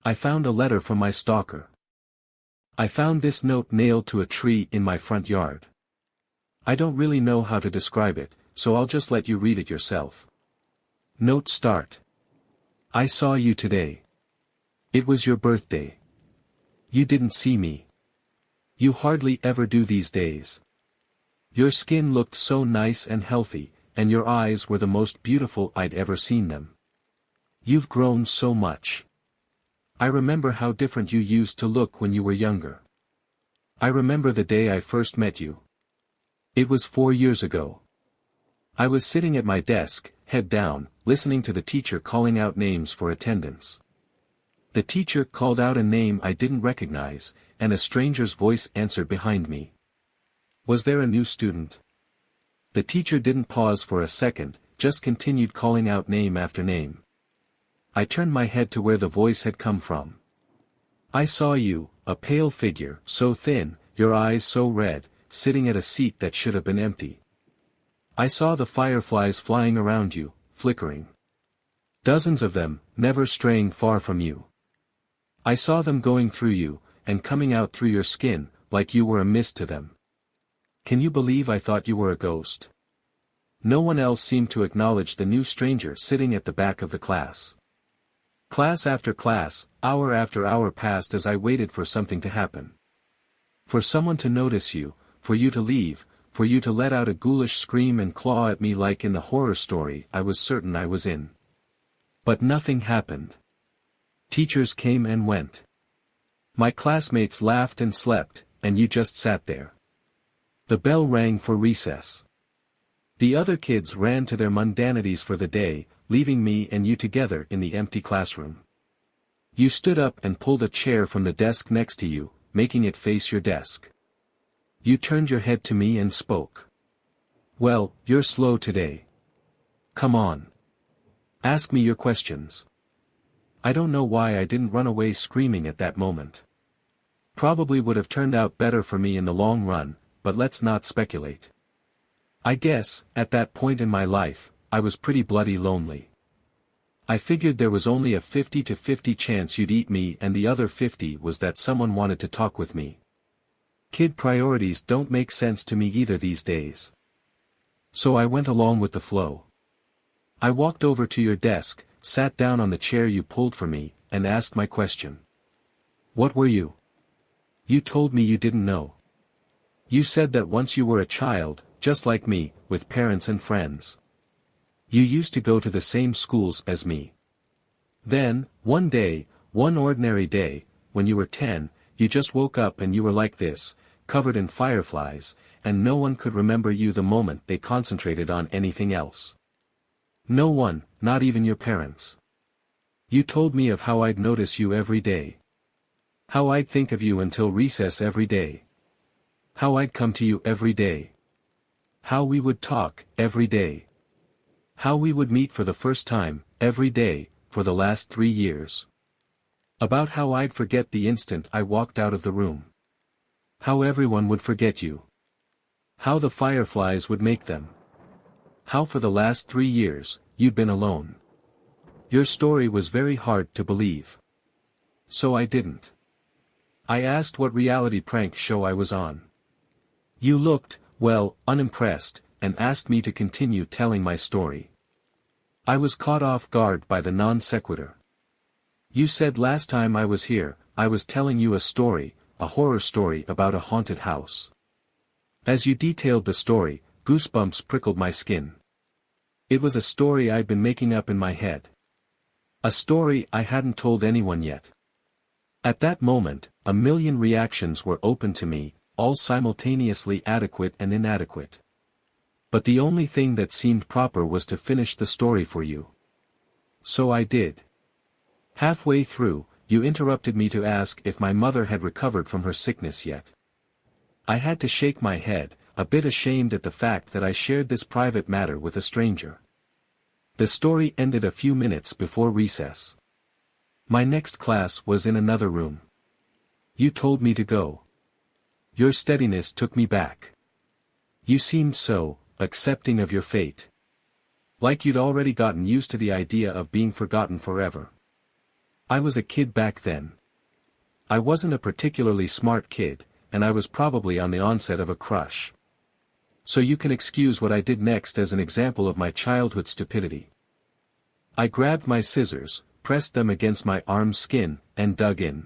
I found a letter from my stalker. I found this note nailed to a tree in my front yard. I don't really know how to describe it, so I'll just let you read it yourself. Note start. I saw you today. It was your birthday. You didn't see me. You hardly ever do these days. Your skin looked so nice and healthy, and your eyes were the most beautiful I'd ever seen them. You've grown so much. I remember how different you used to look when you were younger. I remember the day I first met you. It was 4 years ago. I was sitting at my desk, head down, listening to the teacher calling out names for attendance. The teacher called out a name I didn't recognize, and a stranger's voice answered behind me. Was there a new student? The teacher didn't pause for a second, just continued calling out name after name. I turned my head to where the voice had come from. I saw you, a pale figure, so thin, your eyes so red, sitting at a seat that should have been empty. I saw the fireflies flying around you, flickering. Dozens of them, never straying far from you. I saw them going through you, and coming out through your skin, like you were a mist to them. Can you believe I thought you were a ghost? No one else seemed to acknowledge the new stranger sitting at the back of the class. Class after class, hour after hour passed as I waited for something to happen. For someone to notice you, for you to leave, for you to let out a ghoulish scream and claw at me like in the horror story I was certain I was in. But nothing happened. Teachers came and went. My classmates laughed and slept, and you just sat there. The bell rang for recess. The other kids ran to their mundanities for the day, leaving me and you together in the empty classroom. You stood up and pulled a chair from the desk next to you, making it face your desk. You turned your head to me and spoke. Well, you're slow today. Come on. Ask me your questions. I don't know why I didn't run away screaming at that moment. Probably would have turned out better for me in the long run, but let's not speculate. I guess, at that point in my life, I was pretty bloody lonely. I figured there was only a 50-50 chance you'd eat me, and the other 50 was that someone wanted to talk with me. Kid priorities don't make sense to me either these days. So I went along with the flow. I walked over to your desk, sat down on the chair you pulled for me, and asked my question. What were you? You told me you didn't know. You said that once you were a child, just like me, with parents and friends. You used to go to the same schools as me. Then, one day, one ordinary day, when you were 10, you just woke up and you were like this, covered in fireflies, and no one could remember you the moment they concentrated on anything else. No one, not even your parents. You told me of how I'd notice you every day. How I'd think of you until recess every day. How I'd come to you every day. How we would talk, every day. How we would meet for the first time, every day, for the last 3 years. About how I'd forget the instant I walked out of the room. How everyone would forget you. How the fireflies would make them. How for the last 3 years, you'd been alone. Your story was very hard to believe. So I didn't. I asked what reality prank show I was on. You looked, well, unimpressed, and asked me to continue telling my story. I was caught off guard by the non sequitur. You said last time I was here, I was telling you a story, a horror story about a haunted house. As you detailed the story, goosebumps prickled my skin. It was a story I'd been making up in my head. A story I hadn't told anyone yet. At that moment, a million reactions were open to me, all simultaneously adequate and inadequate. But the only thing that seemed proper was to finish the story for you. So I did. Halfway through, you interrupted me to ask if my mother had recovered from her sickness yet. I had to shake my head, a bit ashamed at the fact that I shared this private matter with a stranger. The story ended a few minutes before recess. My next class was in another room. You told me to go. Your steadiness took me back. You seemed so accepting of your fate. Like you'd already gotten used to the idea of being forgotten forever. I was a kid back then. I wasn't a particularly smart kid, and I was probably on the onset of a crush. So you can excuse what I did next as an example of my childhood stupidity. I grabbed my scissors, pressed them against my arm's skin, and dug in.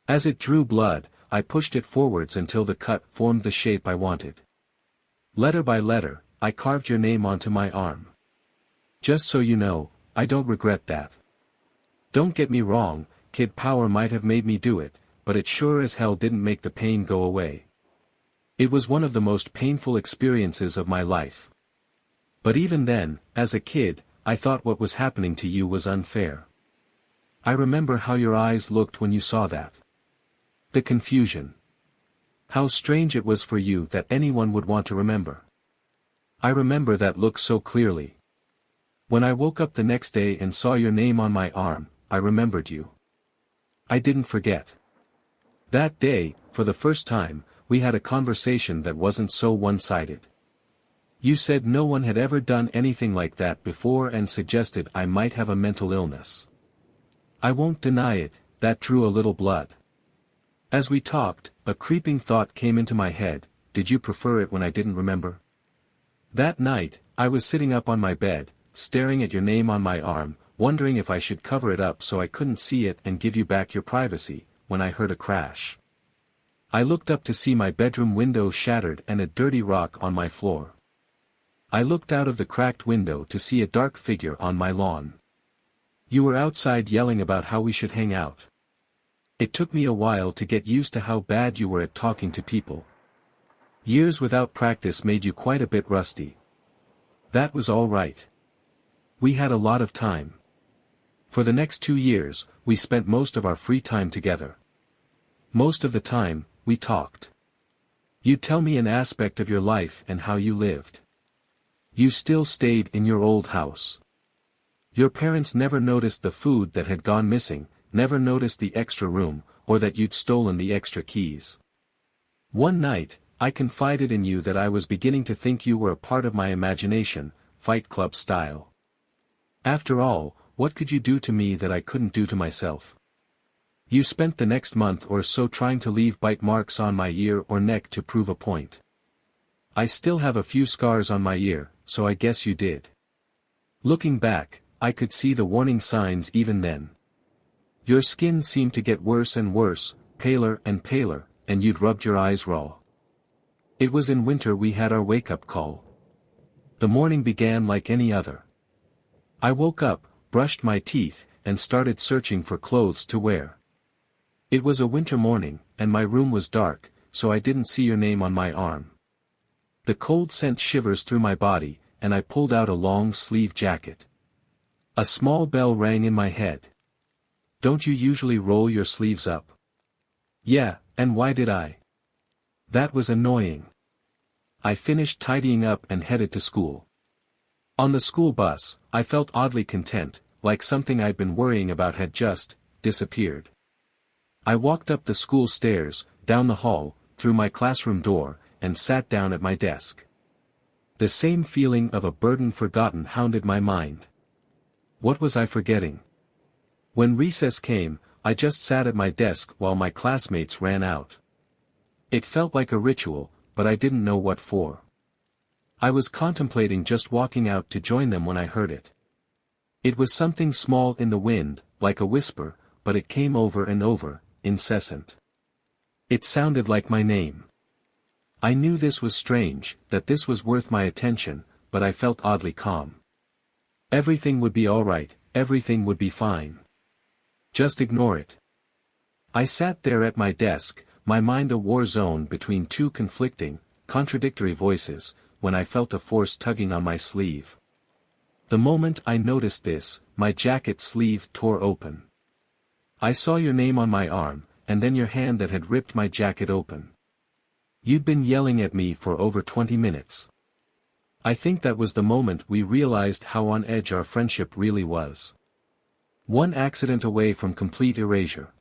As it drew blood, I pushed it forwards until the cut formed the shape I wanted. Letter by letter, I carved your name onto my arm. Just so you know, I don't regret that. Don't get me wrong, kid power might have made me do it, but it sure as hell didn't make the pain go away. It was one of the most painful experiences of my life. But even then, as a kid, I thought what was happening to you was unfair. I remember how your eyes looked when you saw that. The confusion. How strange it was for you that anyone would want to remember. I remember that look so clearly. When I woke up the next day and saw your name on my arm, I remembered you. I didn't forget. That day, for the first time, we had a conversation that wasn't so one-sided. You said no one had ever done anything like that before and suggested I might have a mental illness. I won't deny it, that drew a little blood. As we talked, a creeping thought came into my head, did you prefer it when I didn't remember? That night, I was sitting up on my bed, staring at your name on my arm, wondering if I should cover it up so I couldn't see it and give you back your privacy, when I heard a crash. I looked up to see my bedroom window shattered and a dirty rock on my floor. I looked out of the cracked window to see a dark figure on my lawn. You were outside yelling about how we should hang out. It took me a while to get used to how bad you were at talking to people. Years without practice made you quite a bit rusty. That was all right. We had a lot of time. For the next 2 years, we spent most of our free time together. Most of the time, we talked. You'd tell me an aspect of your life and how you lived. You still stayed in your old house. Your parents never noticed the food that had gone missing, never noticed the extra room, or that you'd stolen the extra keys. One night, I confided in you that I was beginning to think you were a part of my imagination, Fight Club style. After all, what could you do to me that I couldn't do to myself? You spent the next month or so trying to leave bite marks on my ear or neck to prove a point. I still have a few scars on my ear, so I guess you did. Looking back, I could see the warning signs even then. Your skin seemed to get worse and worse, paler and paler, and you'd rubbed your eyes raw. It was in winter we had our wake-up call. The morning began like any other. I woke up, brushed my teeth, and started searching for clothes to wear. It was a winter morning, and my room was dark, so I didn't see your name on my arm. The cold sent shivers through my body, and I pulled out a long-sleeve jacket. A small bell rang in my head. Don't you usually roll your sleeves up? Yeah, and why did I? That was annoying. I finished tidying up and headed to school. On the school bus, I felt oddly content, like something I'd been worrying about had just disappeared. I walked up the school stairs, down the hall, through my classroom door, and sat down at my desk. The same feeling of a burden forgotten hounded my mind. What was I forgetting? When recess came, I just sat at my desk while my classmates ran out. It felt like a ritual, but I didn't know what for. I was contemplating just walking out to join them when I heard it. It was something small in the wind, like a whisper, but it came over and over, incessant. It sounded like my name. I knew this was strange, that this was worth my attention, but I felt oddly calm. Everything would be all right, everything would be fine. Just ignore it. I sat there at my desk, my mind a war zone between two conflicting, contradictory voices, when I felt a force tugging on my sleeve. The moment I noticed this, my jacket sleeve tore open. I saw your name on my arm, and then your hand that had ripped my jacket open. You'd been yelling at me for over 20 minutes. I think that was the moment we realized how on edge our friendship really was. One accident away from complete erasure.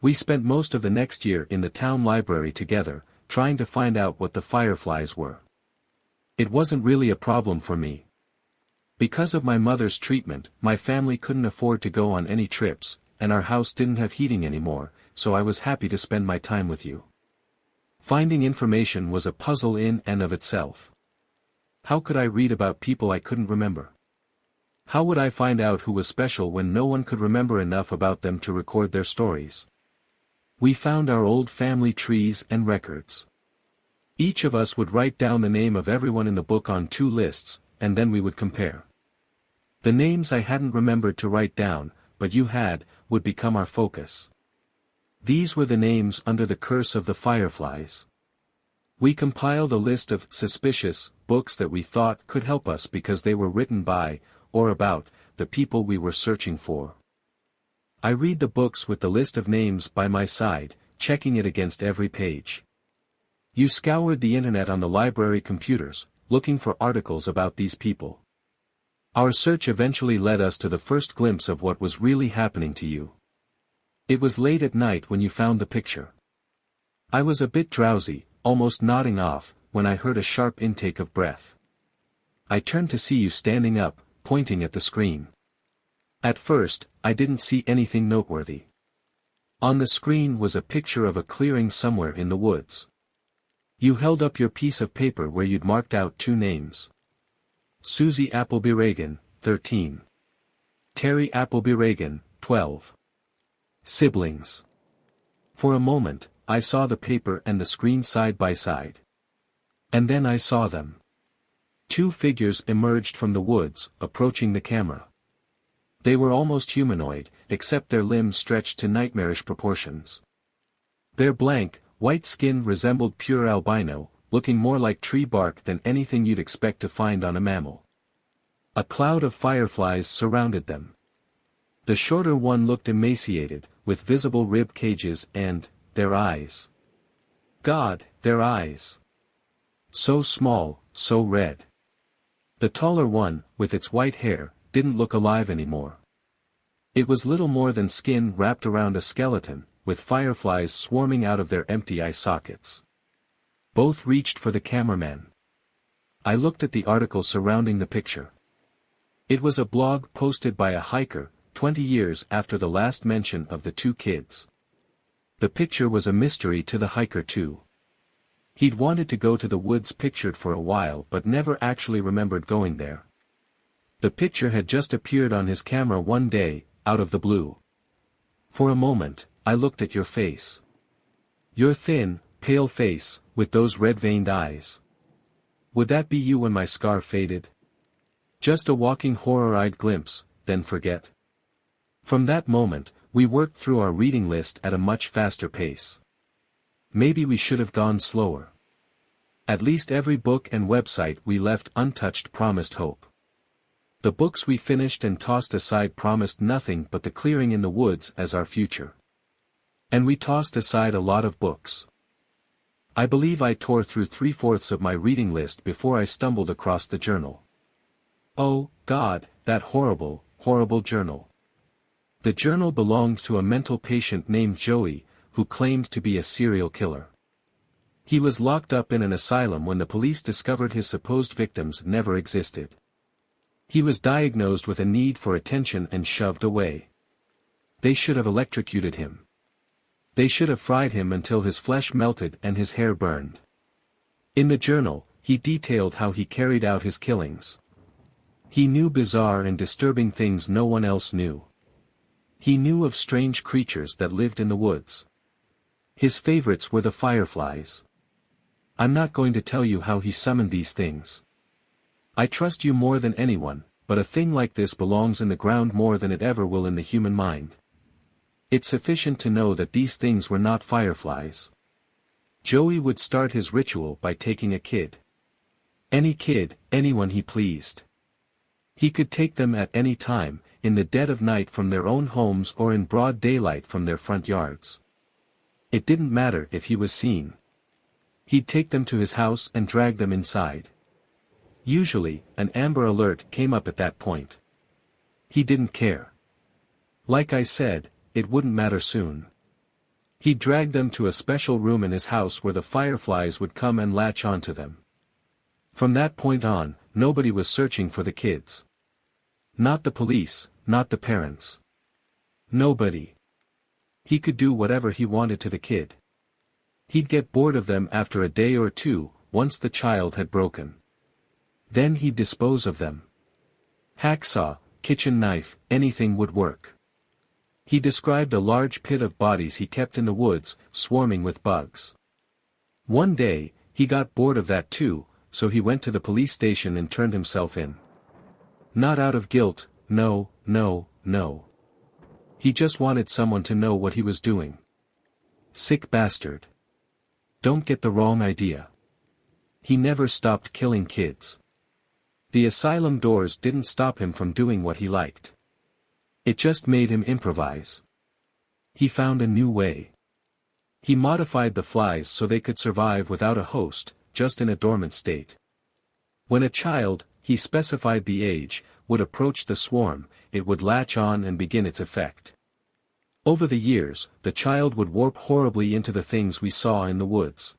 We spent most of the next year in the town library together, trying to find out what the fireflies were. It wasn't really a problem for me. Because of my mother's treatment, my family couldn't afford to go on any trips, and our house didn't have heating anymore, so I was happy to spend my time with you. Finding information was a puzzle in and of itself. How could I read about people I couldn't remember? How would I find out who was special when no one could remember enough about them to record their stories? We found our old family trees and records. Each of us would write down the name of everyone in the book on 2 lists, and then we would compare. The names I hadn't remembered to write down, but you had, would become our focus. These were the names under the curse of the fireflies. We compiled a list of suspicious books that we thought could help us because they were written by, or about, the people we were searching for. I read the books with the list of names by my side, checking it against every page. You scoured the internet on the library computers, looking for articles about these people. Our search eventually led us to the first glimpse of what was really happening to you. It was late at night when you found the picture. I was a bit drowsy, almost nodding off, when I heard a sharp intake of breath. I turned to see you standing up, pointing at the screen. At first, I didn't see anything noteworthy. On the screen was a picture of a clearing somewhere in the woods. You held up your piece of paper where you'd marked out 2 names. Susie Appleby Reagan, 13. Terry Appleby Reagan, 12. Siblings. For a moment, I saw the paper and the screen side by side. And then I saw them. 2 figures emerged from the woods, approaching the camera. They were almost humanoid, except their limbs stretched to nightmarish proportions. Their blank, white skin resembled pure albino, looking more like tree bark than anything you'd expect to find on a mammal. A cloud of fireflies surrounded them. The shorter one looked emaciated, with visible rib cages and, their eyes. God, their eyes. So small, so red. The taller one, with its white hair, didn't look alive anymore. It was little more than skin wrapped around a skeleton, with fireflies swarming out of their empty eye sockets. Both reached for the cameraman. I looked at the article surrounding the picture. It was a blog posted by a hiker, 20 years after the last mention of the 2 kids. The picture was a mystery to the hiker too. He'd wanted to go to the woods pictured for a while but never actually remembered going there. The picture had just appeared on his camera one day, out of the blue. For a moment, I looked at your face. Your thin, pale face, with those red-veined eyes. Would that be you when my scar faded? Just a walking horror-eyed glimpse, then forget. From that moment, we worked through our reading list at a much faster pace. Maybe we should have gone slower. At least every book and website we left untouched promised hope. The books we finished and tossed aside promised nothing but the clearing in the woods as our future. And we tossed aside a lot of books. I believe I tore through 3/4 of my reading list before I stumbled across the journal. Oh, God, that horrible, horrible journal. The journal belonged to a mental patient named Joey, who claimed to be a serial killer. He was locked up in an asylum when the police discovered his supposed victims never existed. He was diagnosed with a need for attention and shoved away. They should have electrocuted him. They should have fried him until his flesh melted and his hair burned. In the journal, he detailed how he carried out his killings. He knew bizarre and disturbing things no one else knew. He knew of strange creatures that lived in the woods. His favorites were the fireflies. I'm not going to tell you how he summoned these things. I trust you more than anyone, but a thing like this belongs in the ground more than it ever will in the human mind. It's sufficient to know that these things were not fireflies. Joey would start his ritual by taking a kid. Any kid, anyone he pleased. He could take them at any time, in the dead of night from their own homes or in broad daylight from their front yards. It didn't matter if he was seen. He'd take them to his house and drag them inside. Usually, an Amber Alert came up at that point. He didn't care. Like I said, it wouldn't matter soon. He'd drag them to a special room in his house where the fireflies would come and latch onto them. From that point on, nobody was searching for the kids. Not the police, not the parents. Nobody. He could do whatever he wanted to the kid. He'd get bored of them after a day or two, once the child had broken. Then he'd dispose of them. Hacksaw, kitchen knife, anything would work. He described a large pit of bodies he kept in the woods, swarming with bugs. One day, he got bored of that too, so he went to the police station and turned himself in. Not out of guilt, no, no, no. He just wanted someone to know what he was doing. Sick bastard. Don't get the wrong idea. He never stopped killing kids. The asylum doors didn't stop him from doing what he liked. It just made him improvise. He found a new way. He modified the flies so they could survive without a host, just in a dormant state. When a child, he specified the age, would approach the swarm, it would latch on and begin its effect. Over the years, the child would warp horribly into the things we saw in the woods.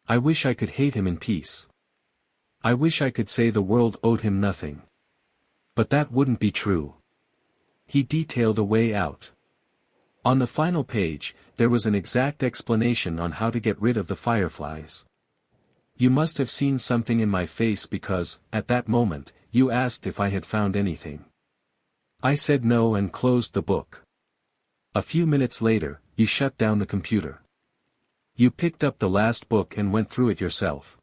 I wish I could hate him in peace. I wish I could say the world owed him nothing. But that wouldn't be true. He detailed a way out. On the final page, there was an exact explanation on how to get rid of the fireflies. You must have seen something in my face because, at that moment, you asked if I had found anything. I said no and closed the book. A few minutes later, you shut down the computer. You picked up the last book and went through it yourself.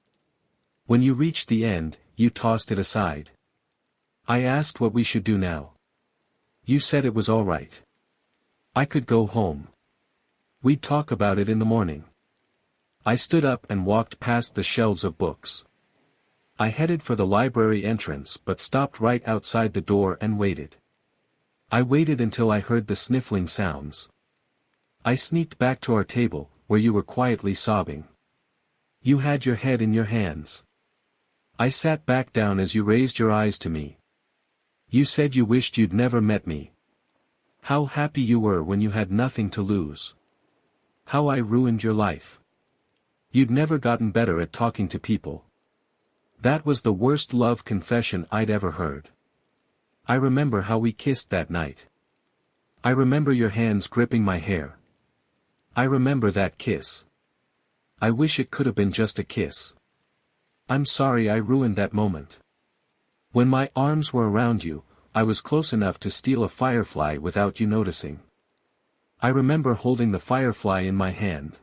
When you reached the end, you tossed it aside. I asked what we should do now. You said it was all right. I could go home. We'd talk about it in the morning. I stood up and walked past the shelves of books. I headed for the library entrance but stopped right outside the door and waited. I waited until I heard the sniffling sounds. I sneaked back to our table, where you were quietly sobbing. You had your head in your hands. I sat back down as you raised your eyes to me. You said you wished you'd never met me. How happy you were when you had nothing to lose. How I ruined your life. You'd never gotten better at talking to people. That was the worst love confession I'd ever heard. I remember how we kissed that night. I remember your hands gripping my hair. I remember that kiss. I wish it could have been just a kiss. I'm sorry I ruined that moment. When my arms were around you, I was close enough to steal a firefly without you noticing. I remember holding the firefly in my hand.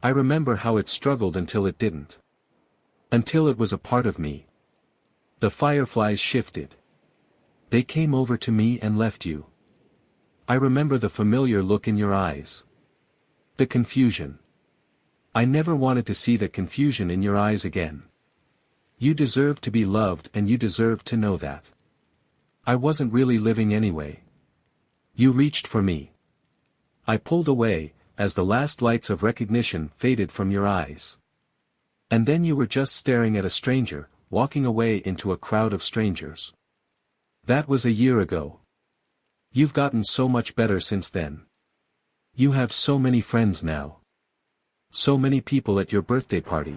I remember how it struggled until it didn't. Until it was a part of me. The fireflies shifted. They came over to me and left you. I remember the familiar look in your eyes. The confusion. I never wanted to see the confusion in your eyes again. You deserved to be loved and you deserved to know that. I wasn't really living anyway. You reached for me. I pulled away, as the last lights of recognition faded from your eyes. And then you were just staring at a stranger, walking away into a crowd of strangers. That was a year ago. You've gotten so much better since then. You have so many friends now. So many people at your birthday party.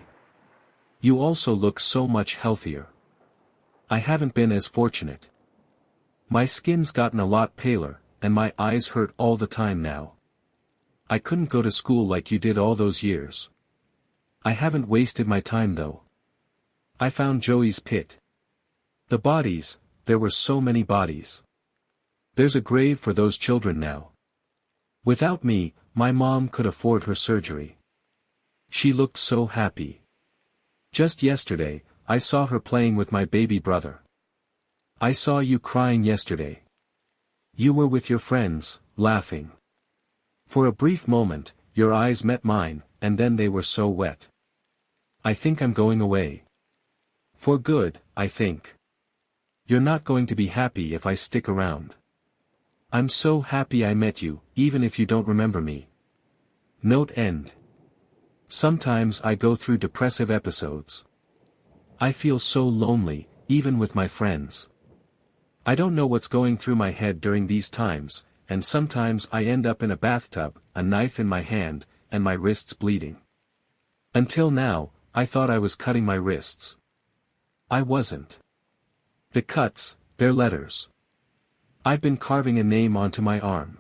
You also look so much healthier. I haven't been as fortunate. My skin's gotten a lot paler, and my eyes hurt all the time now. I couldn't go to school like you did all those years. I haven't wasted my time though. I found Joey's pit. The bodies, there were so many bodies. There's a grave for those children now. Without me, my mom could afford her surgery. She looked so happy. Just yesterday, I saw her playing with my baby brother. I saw you crying yesterday. You were with your friends, laughing. For a brief moment, your eyes met mine, and then they were so wet. I think I'm going away. For good, I think. You're not going to be happy if I stick around. I'm so happy I met you, even if you don't remember me. Note end. Sometimes I go through depressive episodes. I feel so lonely, even with my friends. I don't know what's going through my head during these times, and sometimes I end up in a bathtub, a knife in my hand, and my wrists bleeding. Until now, I thought I was cutting my wrists. I wasn't. The cuts, They're letters. I've been carving a name onto my arm.